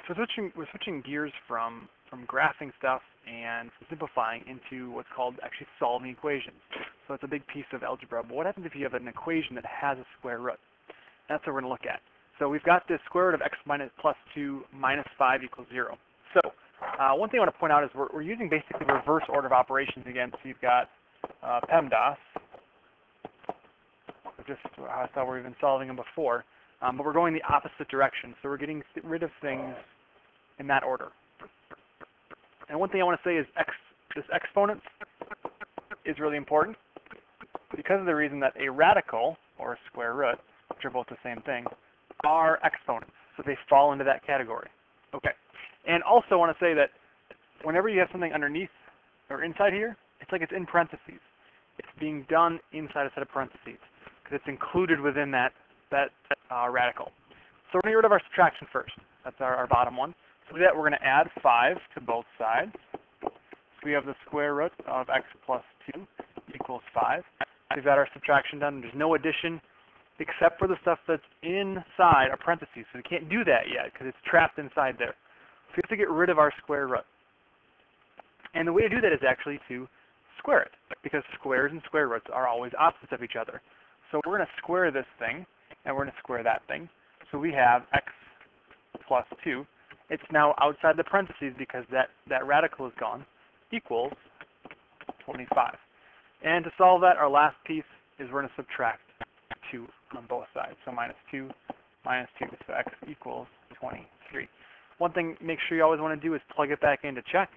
So we're switching gears from graphing stuff and simplifying into what's called actually solving equations. So it's a big piece of algebra. But what happens if you have an equation that has a square root? That's what we're going to look at. So we've got this square root of x minus plus 2 minus 5 equals 0. So one thing I want to point out is we're using basically reverse order of operations again. So you've got PEMDAS, just how we've been solving them before, but we're going the opposite direction. So we're getting rid of things in that order. And one thing I want to say is this exponent is really important because of the reason that a radical, or a square root, which are both the same thing, are exponents. So they fall into that category. Okay. And also I want to say that whenever you have something underneath or inside here, it's like it's in parentheses. It's being done inside a set of parentheses because it's included within that radical. So we're going to get rid of our subtraction first. That's our bottom one. So with that, we're going to add 5 to both sides. So we have the square root of x plus 2 equals 5. So we've got our subtraction done. There's no addition except for the stuff that's inside our parentheses. So we can't do that yet because it's trapped inside there. So we have to get rid of our square root. And the way to do that is actually to square it, because squares and square roots are always opposites of each other. So we're going to square this thing, and we're going to square that thing. So we have x plus 2. It's now outside the parentheses because that radical is gone, equals 25. And to solve that, our last piece is we're going to subtract 2 on both sides. So minus 2, so x equals 23. One thing make sure you always want to do is plug it back in to check.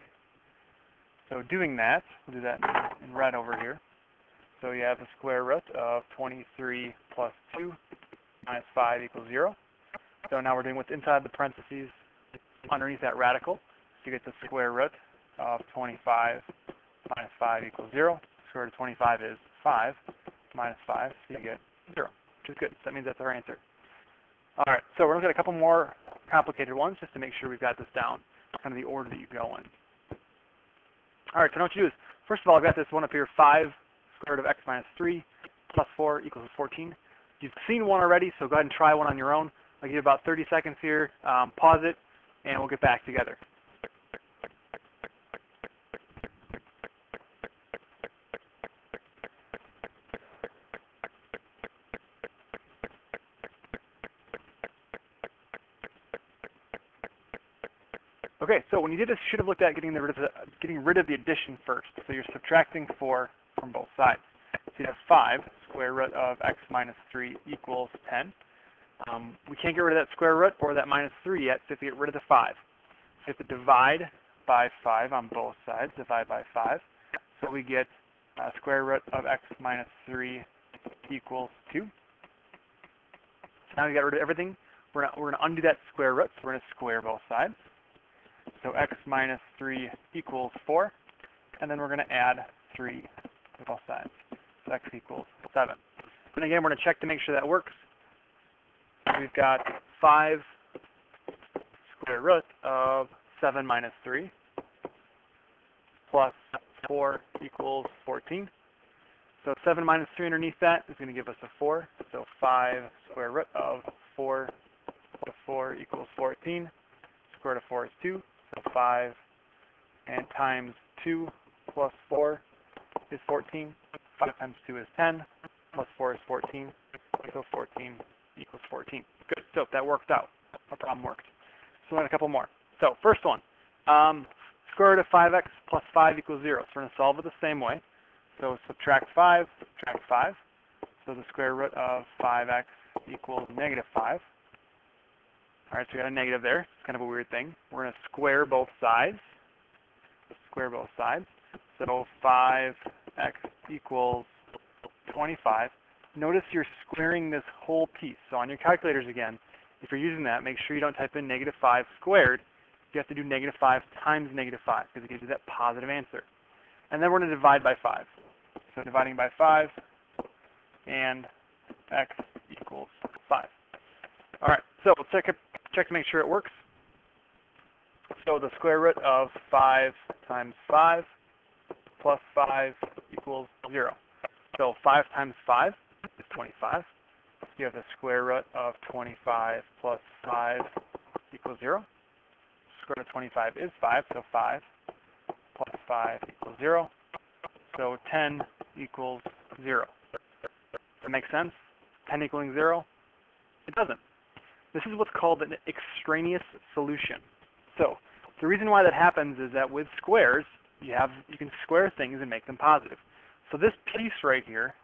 So doing that, we'll do that in red over here. So you have the square root of 23 plus 2 minus 5 equals 0. So now we're doing what's inside the parentheses underneath that radical. So you get the square root of 25 minus 5 equals 0. Square root of 25 is 5 minus 5, so you get 0, which is good. So that means that's our answer. All right, so we're going to look at a couple more complicated ones just to make sure we've got this down, kind of the order that you go in. All right, so now what you do is, first of all, I've got this one up here, 5 square root of x minus 3 plus 4 equals 14. You've seen one already, so go ahead and try one on your own. I'll give you about 30 seconds here. Pause it, and we'll get back together. Okay, so when you did this, you should have looked at getting rid of the addition first. So you're subtracting 4 from both sides. So you have 5 square root of x minus 3 equals 10. We can't get rid of that square root or that minus 3 yet, so you have to get rid of the 5. So you have to divide by 5 on both sides, divide by 5. So we get square root of x minus 3 equals 2. So now we got rid of everything. We're going to undo that square root, so we're going to square both sides. So x minus 3 equals 4, and then we're going to add 3 to both sides. So x equals 7. And again, we're going to check to make sure that works. So we've got 5 square root of 7 minus 3 plus 4 equals 14. So 7 minus 3 underneath that is going to give us a 4. So 5 square root of 4 plus 4 equals 14. Square root of 4 is 2. So 5 and times 2 plus 4 is 14. 5 times 2 is 10. Plus 4 is 14. So 14 equals 14. Good. So that worked out. Our problem worked. So we'll add a couple more. So first one. Square root of 5x plus 5 equals 0. So we're going to solve it the same way. So subtract 5, subtract 5. So the square root of 5x equals negative 5. All right, so we got a negative there. It's kind of a weird thing. We're going to square both sides. Square both sides. So 5x equals 25. Notice you're squaring this whole piece. So on your calculators again, if you're using that, make sure you don't type in negative 5 squared. You have to do negative 5 times negative 5 because it gives you that positive answer. And then we're going to divide by 5. So dividing by 5 and x equals 5. All right, so we'll check to make sure it works. So the square root of 5 times 5 plus 5 equals 0. So 5 times 5 is 25. You have the square root of 25 plus 5 equals 0. square root of 25 is 5, so 5 plus 5 equals 0. So 10 equals 0. Does that make sense? 10 equaling 0? It doesn't. This is what's called an extraneous solution. So the reason why that happens is that with squares, you can square things and make them positive. So this piece right here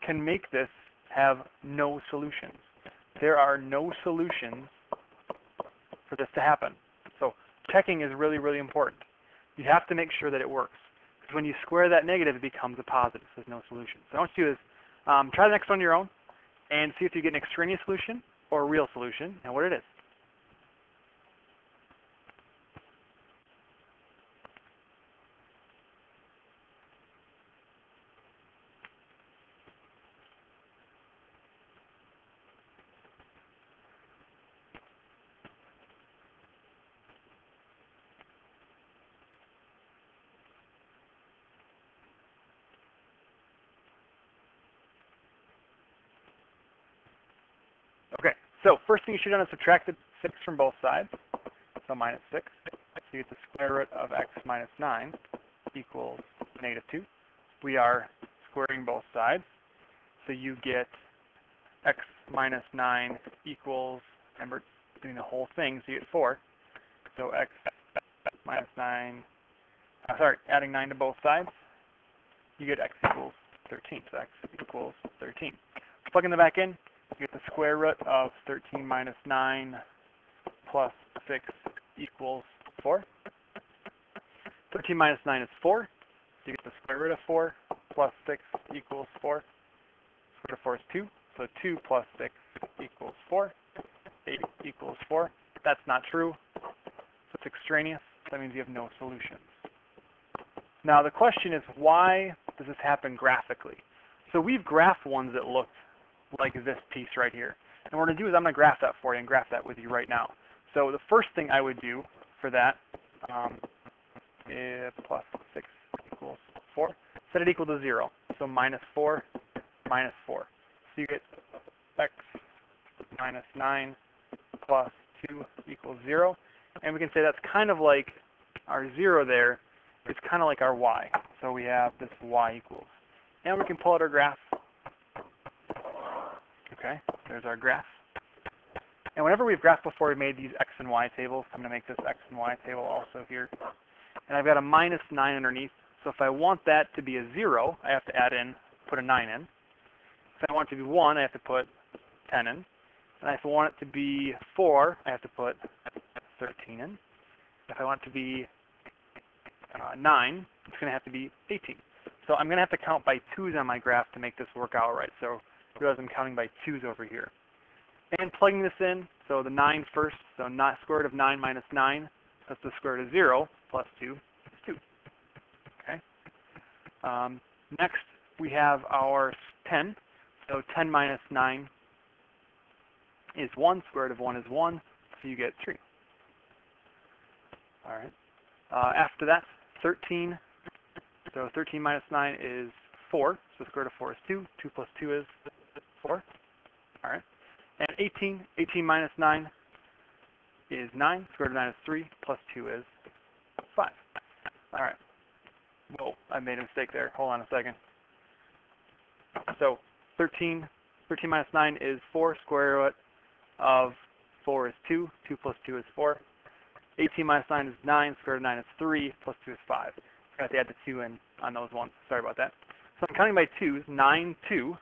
can make this have no solutions. There are no solutions for this to happen. So checking is really, really important. You have to make sure that it works. Because when you square that negative, it becomes a positive. So there's no solution. So what I want you to do is try the next one on your own and see if you get an extraneous solution or a real solution and what it is. Okay, so first thing you should have done is subtracted 6 from both sides. So minus 6. So you get the square root of x minus 9 equals negative 2. We are squaring both sides. So you get x minus 9 equals, remember, doing the whole thing, so you get 4. So x minus 9, adding 9 to both sides, you get x equals 13. So x equals 13. Plugging the back in, you get the square root of 13 minus 9 plus 6 equals 4. 13 minus 9 is 4. So you get the square root of 4 plus 6 equals 4. Square root of 4 is 2. So 2 plus 6 equals 4. 8 equals 4. That's not true. So it's extraneous. That means you have no solutions. Now the question is, why does this happen graphically? So we've graphed ones that look like this piece right here. And what we're going to do is I'm going to graph that for you and graph that with you right now. So the first thing I would do for that is plus 6 equals 4. Set it equal to 0. So minus 4, minus 4. So you get x minus 9 plus 2 equals 0. And we can say that's kind of like our 0 there. It's kind of like our y. So we have this y equals. And we can pull out our graph. Okay, there's our graph. And whenever we've graphed before, we made these x and y tables. I'm going to make this x and y table also here. And I've got a minus 9 underneath. So if I want that to be a 0, I have to put a 9 in. If I want it to be 1, I have to put 10 in. And if I want it to be 4, I have to put 13 in. If I want it to be 9, it's going to have to be 18. So I'm going to have to count by 2's on my graph to make this work out right. So realize I'm counting by 2's over here. And plugging this in, so the 9 first, so not square root of 9 minus 9, that's the square root of 0 plus 2 is 2. Okay. Next, we have our 10. So 10 minus 9 is 1. Square root of 1 is 1, so you get 3. All right. After that, 13. So 13 minus 9 is 4. So square root of 4 is 2. 2 plus 2 is 4. All right. And 18. 18 minus 9 is 9. Square root of 9 is 3. Plus 2 is 5. All right. Whoa, I made a mistake there. Hold on a second. So 13 minus 9 is 4. Square root of 4 is 2. 2 plus 2 is 4. 18 minus 9 is 9. Square root of 9 is 3. Plus 2 is 5. I have to add the 2 in on those ones. Sorry about that. So I'm counting by 2's. 9, 2.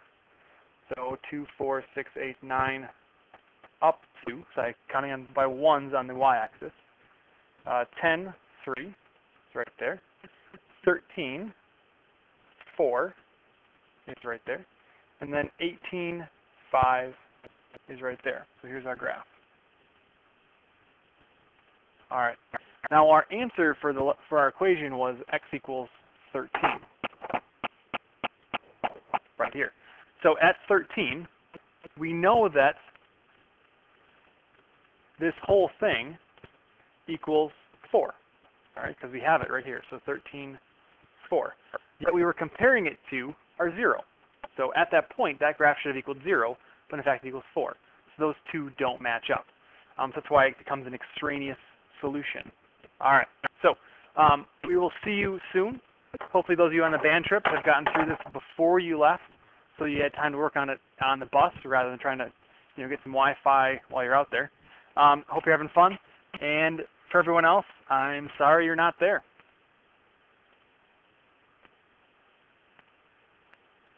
So 2, 4, 6, 8, 9, up 2. So I'm counting by 1's on the y-axis. 10, 3. It's right there. 13, 4 is right there. And then 18, 5 is right there. So here's our graph. All right. Now our answer for our equation was x equals 13. Right here. So at 13, we know that this whole thing equals 4. All right, because we have it right here. So 13, 4. Yet we were comparing it to our 0. So at that point, that graph should have equaled 0, but in fact it equals 4. So those two don't match up. So that's why it becomes an extraneous solution. All right, so we will see you soon. Hopefully those of you on the band trip have gotten through this before you left, so you had time to work on it on the bus rather than trying to get some Wi-Fi while you're out there. Hope you're having fun, and for everyone else, I'm sorry you're not there.